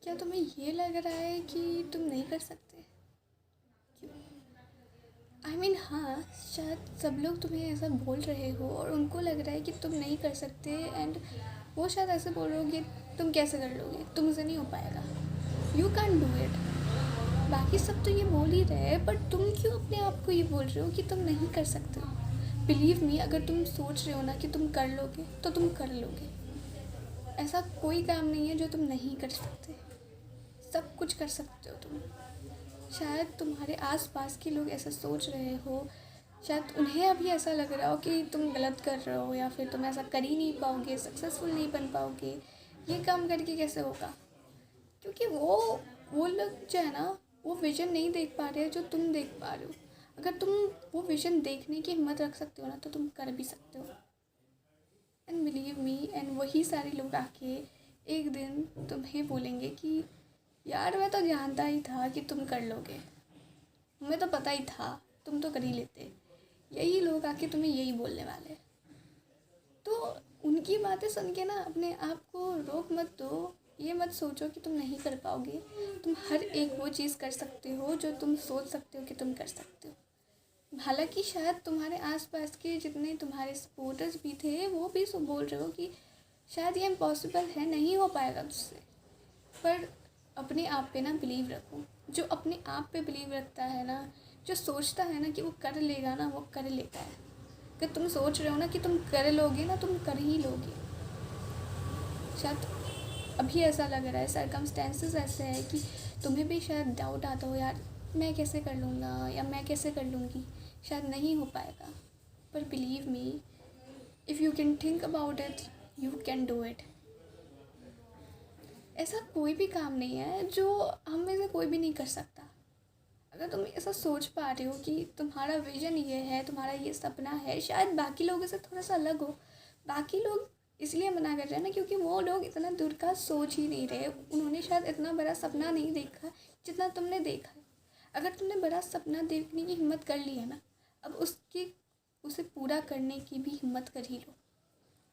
क्या तुम्हें ये लग रहा है कि तुम नहीं कर सकते? क्यों? हाँ, शायद सब लोग तुम्हें ऐसा बोल रहे हो और उनको लग रहा है कि तुम नहीं कर सकते, एंड वो शायद ऐसे बोल रहे हो कि तुम कैसे कर लोगे, तुमसे नहीं हो पाएगा, यू कैन डू इट। बाकी सब तो ये बोल ही रहे हैं, बट तुम क्यों अपने आप को ये बोल रहे हो कि तुम नहीं कर सकते हो? बिलीव मी, अगर तुम सोच रहे हो ना कि तुम कर लोगे तो तुम कर लोगे। ऐसा कोई काम नहीं है जो तुम नहीं कर सकते, सब कुछ कर सकते हो तुम। शायद तुम्हारे आसपास के लोग ऐसा सोच रहे हो, शायद उन्हें अभी ऐसा लग रहा हो कि तुम गलत कर रहे हो, या फिर तुम ऐसा कर ही नहीं पाओगे, सक्सेसफुल नहीं बन पाओगे, ये काम करके कैसे होगा। क्योंकि वो लोग जो है ना, वो विज़न नहीं देख पा रहे जो तुम देख पा रहे हो। अगर तुम वो विज़न देखने की हिम्मत रख सकते हो ना, तो तुम कर भी सकते हो। एंड बिलीव मी, एंड वही सारे लोग आके एक दिन तुम्हें बोलेंगे कि यार मैं तो जानता ही था कि तुम कर लोगे, हमें तो पता ही था, तुम तो कर ही लेते। यही लोग आके तुम्हें यही बोलने वाले। तो उनकी बातें सुन के ना अपने आप को रोक मत दो। ये मत सोचो कि तुम नहीं कर पाओगे। तुम हर एक वो चीज़ कर सकते हो जो तुम सोच सकते हो कि तुम कर सकते हो। हालांकि शायद तुम्हारे आसपास के जितने तुम्हारे सपोर्टर्स भी थे, वो भी बोल रहे हो कि शायद ये इम्पॉसिबल है, नहीं हो पाएगा तुझसे। पर अपने आप पे ना बिलीव रखो। जो अपने आप पे बिलीव रखता है ना, जो सोचता है ना कि वो कर लेगा ना, वो कर लेता है। अगर तुम सोच रहे हो ना कि तुम कर लोगे ना, तुम कर ही लोगे। शायद अभी ऐसा लग रहा है, सर्कमस्टेंसेस ऐसे है कि तुम्हें भी शायद डाउट आता हो, यार मैं कैसे कर लूँगा या मैं कैसे कर लूँगी, शायद नहीं हो पाएगा। पर believe me, if you can think about it, you can do it. ऐसा कोई भी काम नहीं है जो हम में से कोई भी नहीं कर सकता। अगर तुम ऐसा सोच पा रहे हो कि तुम्हारा विजन ये है, तुम्हारा ये सपना है, शायद बाकी लोगों से थोड़ा सा अलग हो। बाकी लोग इसलिए मना कर रहे हैं ना, क्योंकि वो लोग इतना दूर का सोच ही नहीं रहे। उन्होंने शायद इतना बड़ा सपना नहीं देखा जितना तुमने देखा है। अगर तुमने बड़ा सपना देखने की हिम्मत कर ली है ना, अब उसे पूरा करने की भी हिम्मत कर ही लो।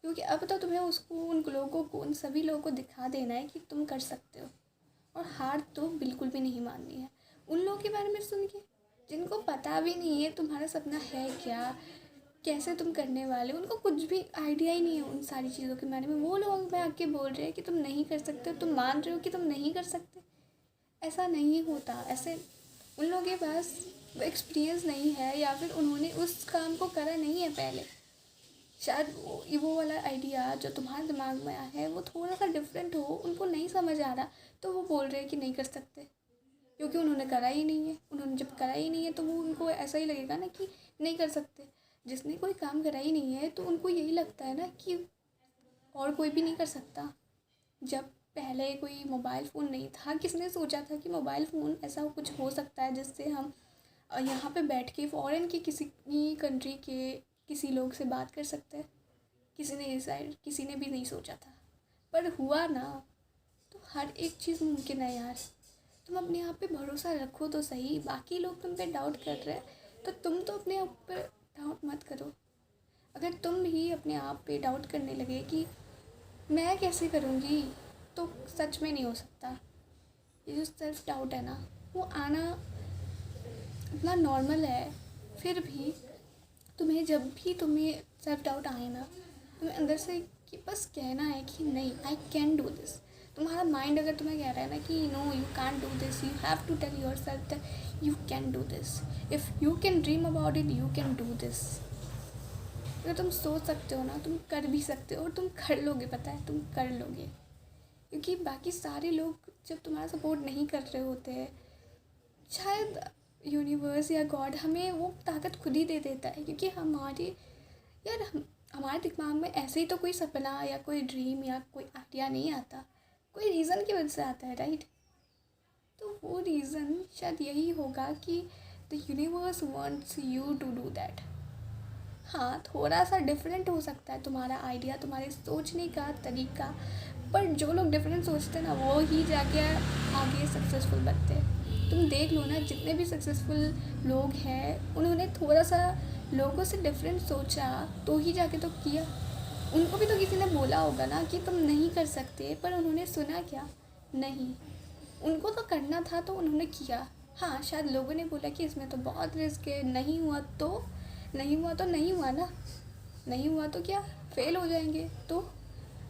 क्योंकि अब तो तुम्हें उसको, उन लोगों को, उन सभी लोगों को दिखा देना है कि तुम कर सकते हो। और हार तो बिल्कुल भी नहीं माननी है। उन लोगों के बारे में सुन के, जिनको पता भी नहीं है तुम्हारा सपना है क्या, कैसे तुम करने वाले, उनको कुछ भी आइडिया ही नहीं है उन सारी चीज़ों के बारे में, वो लोग में आके बोल रहे हैं कि तुम नहीं कर सकते, तुम मान रहे हो कि तुम नहीं कर सकते। ऐसा नहीं होता। ऐसे उन लोगों के पास वो एक्सपीरियंस नहीं है, या फिर उन्होंने उस काम को करा नहीं है पहले। शायद वो वाला आइडिया जो तुम्हारे दिमाग में आया है वो थोड़ा सा डिफरेंट हो, उनको नहीं समझ आ रहा, तो वो बोल रहे हैं कि नहीं कर सकते, क्योंकि उन्होंने करा ही नहीं है। उन्होंने जब करा ही नहीं है तो वो उनको ऐसा ही लगेगा ना कि नहीं कर सकते। जिसने कोई काम करा ही नहीं है तो उनको यही लगता है ना कि और कोई भी नहीं कर सकता। जब पहले कोई मोबाइल फ़ोन नहीं था, किसने सोचा था कि मोबाइल फ़ोन ऐसा कुछ हो सकता है जिससे हम यहाँ पे बैठ के फ़ॉरेन के किसी कंट्री के किसी लोग से बात कर सकते हैं। किसी ने भी नहीं सोचा था, पर हुआ ना। तो हर एक चीज़ मुमकिन है यार। तुम अपने आप पे भरोसा रखो तो सही। बाकी लोग तुम पे डाउट कर रहे हैं तो तुम तो अपने आप पर डाउट मत करो। अगर तुम भी अपने आप पे डाउट करने लगे कि मैं कैसे करूँगी, तो सच में नहीं हो सकता। ये जो सेल्फ डाउट है ना, वो आना इतना नॉर्मल है। फिर भी जब भी तुम्हें सेल्फ डाउट आए ना, तुम्हें अंदर से कि बस कहना है कि नहीं, आई कैन डू दिस। तुम्हारा माइंड अगर तुम्हें कह रहा है ना कि no you can do this, you have to tell yourself that you can do this. If you can dream about it, you can do this. अगर तुम सोच सकते हो ना, तुम कर भी सकते हो, और तुम कर लोगे। पता है, तुम कर लोगे। क्योंकि बाकी सारे लोग जब तुम्हारा सपोर्ट नहीं कर रहे होते हैं, शायद यूनिवर्स या गॉड हमें वो ताकत खुद ही दे देता है। क्योंकि हमारे दिमाग में ऐसे ही तो कोई सपना या कोई ड्रीम या कोई आइडिया नहीं आता, कोई रीज़न की वजह से आता है, राइट। तो वो रीज़न शायद यही होगा कि the universe wants you to do that. हाँ, थोड़ा सा डिफरेंट हो सकता है तुम्हारा आइडिया, तुम्हारे सोचने का तरीका, पर जो लोग डिफरेंट सोचते हैं ना, वो ही जाके आगे सक्सेसफुल बनते हैं। तुम देख लो ना, जितने भी सक्सेसफुल लोग हैं, उन्होंने थोड़ा सा लोगों से डिफरेंट सोचा तो ही जाके तो किया। उनको भी तो किसी ने बोला होगा ना कि तुम नहीं कर सकते, पर उन्होंने सुना क्या? नहीं। उनको तो करना था तो उन्होंने किया। हाँ, शायद लोगों ने बोला कि इसमें तो बहुत रिस्क है, नहीं हुआ तो नहीं हुआ ना, नहीं हुआ तो क्या, फेल हो जाएंगे तो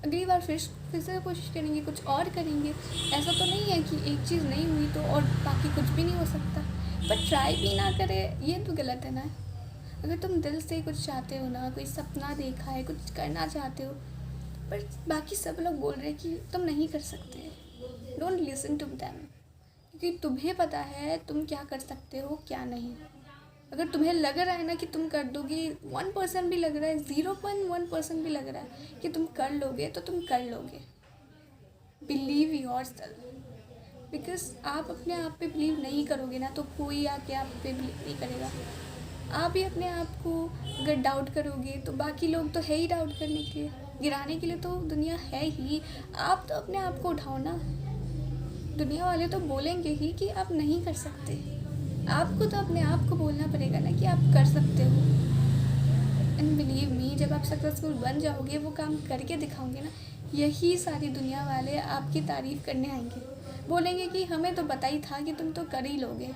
अगली बार फिर से कोशिश करेंगे, कुछ और करेंगे। ऐसा तो नहीं है कि एक चीज़ नहीं हुई तो और बाकी कुछ भी नहीं हो सकता। पर ट्राई भी ना करें ये तो गलत है ना। अगर तुम दिल से कुछ चाहते हो ना, कोई सपना देखा है, कुछ करना चाहते हो, पर बाकी सब लोग बोल रहे हैं कि तुम नहीं कर सकते, डोंट लिसन टू दैम, क्योंकि तुम्हें पता है तुम क्या कर सकते हो क्या नहीं। अगर तुम्हें लग रहा है ना कि तुम कर दोगे, 1% भी लग रहा है, 0.1% भी लग रहा है कि तुम कर लोगे, तो तुम कर लोगे। बिलीव योर सेल्फ, बिकॉज आप अपने आप पे बिलीव नहीं करोगे ना तो कोई आके आप पे बिलीव नहीं करेगा। आप ही अपने आप को अगर डाउट करोगे तो बाकी लोग तो है ही डाउट करने के लिए, गिराने के लिए तो दुनिया है ही। आप तो अपने आप को उठाओ ना। दुनिया वाले तो बोलेंगे ही कि आप नहीं कर सकते, आपको तो अपने आप को बोलना पड़ेगा ना कि आप कर सकते हो। एंड बिलीव मी, जब आप सक्सेसफुल बन जाओगे, वो काम करके दिखाओगे ना, यही सारी दुनिया वाले आपकी तारीफ़ करने आएंगे, बोलेंगे कि हमें तो पता ही था कि तुम तो कर ही लोगे।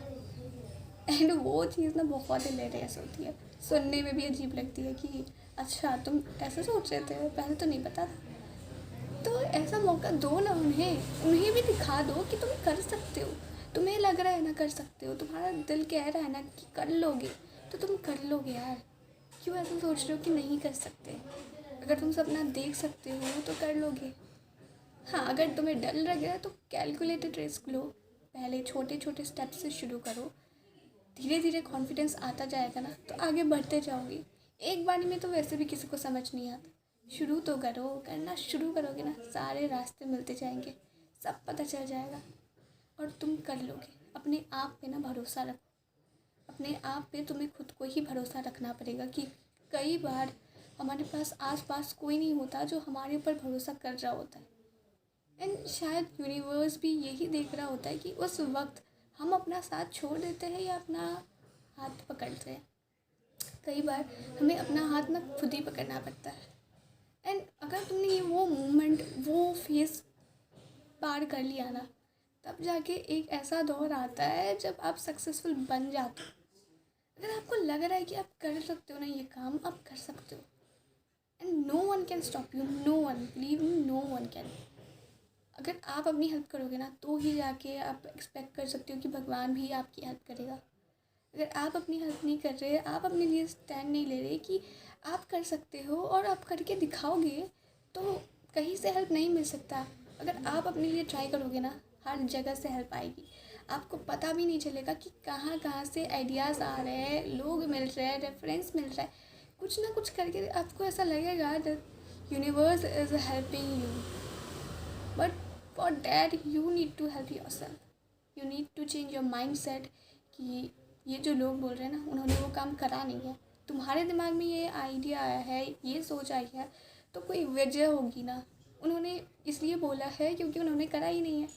एंड वो चीज़ ना बहुत हिलेरियस होती है, सुनने में भी अजीब लगती है कि अच्छा तुम ऐसा सोच रहे थे, पहले तो नहीं पता था। तो ऐसा मौका दो ना उन्हें भी दिखा दो कि तुम कर सकते हो। तुम्हें लग रहा है ना कर सकते हो, तुम्हारा दिल कह रहा है ना कि कर लोगे, तो तुम कर लोगे यार। क्यों ऐसा सोच रहे हो कि नहीं कर सकते? अगर तुम सपना देख सकते हो तो कर लोगे। हाँ, अगर तुम्हें डर लग रहा है तो कैलकुलेटेड रिस्क लो, पहले छोटे छोटे स्टेप से शुरू करो, धीरे धीरे कॉन्फिडेंस आता जाएगा ना तो आगे बढ़ते जाओगे। एक बार में तो वैसे भी किसी को समझ नहीं आता, शुरू तो करो, करना शुरू करोगे ना सारे रास्ते मिलते जाएंगे, सब पता चल जाएगा और तुम कर लोगे। अपने आप पे ना भरोसा रखो, अपने आप पे तुम्हें खुद को ही भरोसा रखना पड़ेगा कि कई बार हमारे पास आस पास कोई नहीं होता जो हमारे ऊपर भरोसा कर रहा होता है। एंड शायद यूनिवर्स भी यही देख रहा होता है कि उस वक्त हम अपना साथ छोड़ देते हैं या अपना हाथ पकड़ते हैं। कई बार हमें अपना हाथ ना खुद ही पकड़ना पड़ता है। एंड अगर तुमने ये वो मोमेंट, वो फेस पार कर लिया ना, तब जाके एक ऐसा दौर आता है जब आप सक्सेसफुल बन जाते हो। अगर आपको लग रहा है कि आप कर सकते हो ना ये काम, आप कर सकते हो। And no one can stop you, no one, believe me, no one can. अगर आप अपनी हेल्प करोगे ना तो ही जाके आप एक्सपेक्ट कर सकते हो कि भगवान भी आपकी हेल्प करेगा। अगर आप अपनी हेल्प नहीं कर रहे, आप अपने लिए स्टैंड नहीं ले रहे कि आप कर सकते हो और आप करके दिखाओगे, तो कहीं से हेल्प नहीं मिल सकता। अगर आप अपने लिए ट्राई करोगे ना, हर जगह से हेल्प आएगी। आपको पता भी नहीं चलेगा कि कहाँ कहाँ से आइडियाज़ आ रहे हैं, लोग मिल रहे हैं, रेफरेंस मिल रहा है, कुछ ना कुछ करके आपको ऐसा लगेगा that universe is helping you. But for that you need to help yourself, you need to change your mindset कि ये जो लोग बोल रहे हैं ना, उन्होंने वो काम करा नहीं है। तुम्हारे दिमाग में ये आइडिया आया है, ये सोच आई है, तो कोई वजह होगी ना। उन्होंने इसलिए बोला है क्योंकि उन्होंने करा ही नहीं है।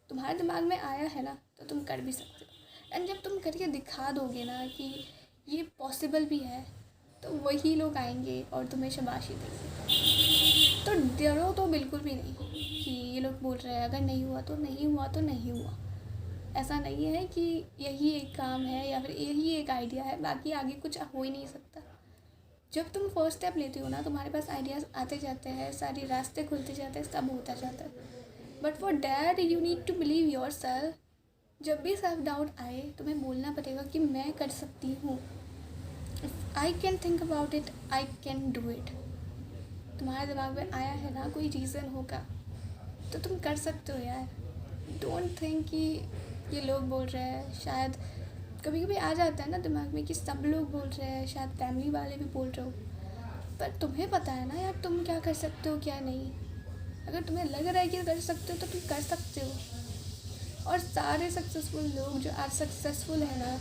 तुम्हारे दिमाग में आया है ना, तो तुम कर भी सकते हो। एंड जब तुम करके दिखा दोगे ना कि ये पॉसिबल भी है, तो वही लोग आएंगे और तुम्हें शाबाशी देंगे। तो डरो तो बिल्कुल भी नहीं कि ये लोग बोल रहे हैं अगर नहीं हुआ तो नहीं हुआ तो नहीं हुआ। ऐसा नहीं है कि यही एक काम है या फिर यही एक आइडिया है, बाकी आगे कुछ हो ही नहीं सकता। जब तुम फर्स्ट स्टेप लेते हो ना, तुम्हारे पास आइडियाज़ आते जाते हैं, सारे रास्ते खुलते जाते हैं, सब होता जाता है। But for that you need to believe yourself. जब भी सेल्फ डाउट आए, तुम्हें बोलना पड़ेगा कि मैं कर सकती हूँ। If I can think about it, I can do it. तुम्हारे दिमाग में आया है ना, कोई रीज़न होगा, तो तुम कर सकते हो यार। डोंट थिंक कि ये लोग बोल रहे हैं। शायद कभी कभी आ जाता है ना दिमाग में कि सब लोग बोल रहे हैं, शायद फैमिली वाले भी बोल रहे हो, पर तुम्हें पता है ना यार तुम क्या कर सकते हो क्या नहीं। अगर तुम्हें लग रहा है कि कर सकते हो तो तुम कर सकते हो। और सारे सक्सेसफुल लोग जो आज सक्सेसफुल है ना,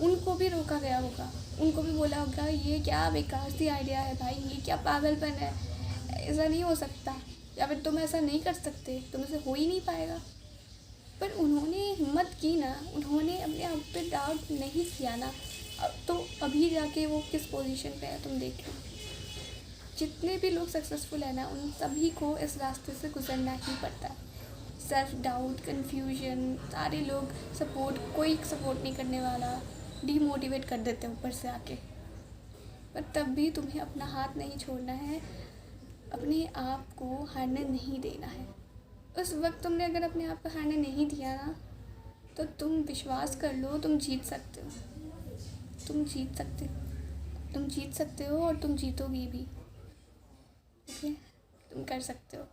उनको भी रोका गया होगा, उनको भी बोला होगा ये क्या बेकार सी आइडिया है भाई, ये क्या पागलपन है, ऐसा नहीं हो सकता, या फिर तुम ऐसा नहीं कर सकते, तुमसे हो ही नहीं पाएगा। पर उन्होंने हिम्मत की ना, उन्होंने अपने आप पे डाउट नहीं किया ना, तो अभी जाके वो किस पोजीशन पे है तुम देख लो। जितने भी लोग सक्सेसफुल है ना, उन सभी को इस रास्ते से गुजरना ही पड़ता है। सेल्फ डाउट, कन्फ्यूजन, सारे लोग कोई सपोर्ट नहीं करने वाला, डीमोटिवेट कर देते हैं ऊपर से आके। पर तब भी तुम्हें अपना हाथ नहीं छोड़ना है, अपने आप को हारने नहीं देना है। उस वक्त तुमने अगर अपने आप को हारने नहीं दिया ना, तो तुम विश्वास कर लो, तुम जीत सकते हो। तुम जीत सकते हो और तुम जीतोगी भी। ओके, तुम कर सकते हो।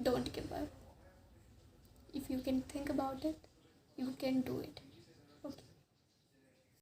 Don't give up. If you can think about it, you can do it.